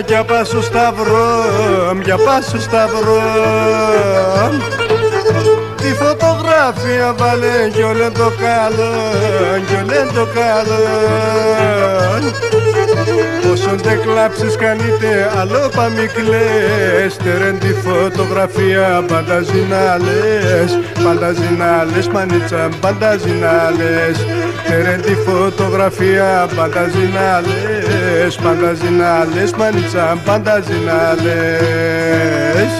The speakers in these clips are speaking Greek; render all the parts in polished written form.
για πας στο σταυρό, για πας στο σταυρό. Τη φωτογραφία βάλε κι όλο το καλό, κι όλο το καλό. Όσον δεν κλάψεις κάνετε άλλο παμικλές. Τερεν τη φωτογραφία πάντα ζινάλες, πάντα ζινάλες μανίτσα, πάντα ζινάλες. Τερεν τη φωτογραφία πάντα ζινάλες, πάντα ζινάλες μανίτσα, πάντα ζινάλες.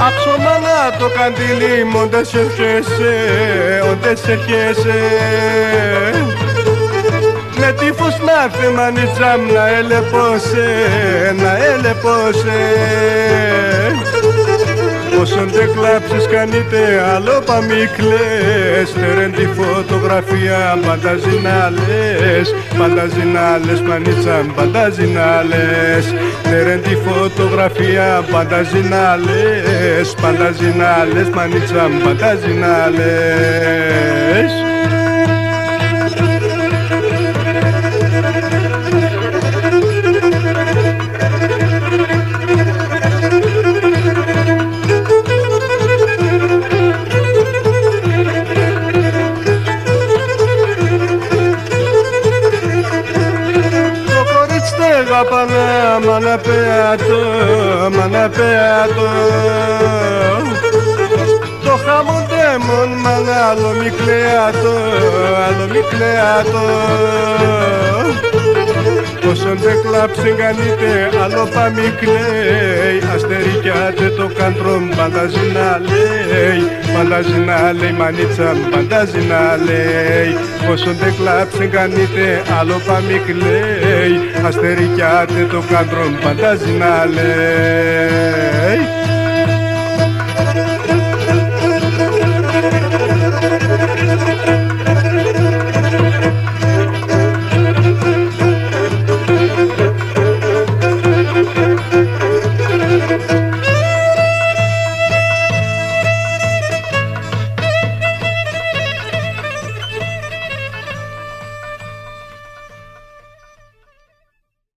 Αξομάνα το καντήλι μου όντε σε έρχεσαι, όντε σε έρχεσαι. Με τύφος να έρθει μανίτσα μου να έλεπωσε, να έλεπωσε. Όσον δεν κλάψεις κάνετε άλλο παμικλές. Τερεν τη φωτογραφία πάντα ζινάλες, πάντα ζινάλες μανίτσα, πάντα ζινάλες. Τερεν τη φωτογραφία πάντα ζινάλες, πάντα ζινάλες μανίτσα, πάντα ζινάλες. Αγαπάνα μάνα πέατο, μάνα πέατο. Το χαμοντέμον μάνα άλλο μικλέατο, άλλο μικλέατο. Όσον δεν κλάψει κάνετε άλλο παμικλέι. Αστερικιάτε το κάντρομ πάντα ζινάλεϊ, πάντα ζινάλεϊ μανίτσα, πάντα ζινάλεϊ. Όσον δεν κλάψει κάνετε άλλο παμικλέι. Αστερικιάτε το κάντρομ πάντα ζινάλεϊ.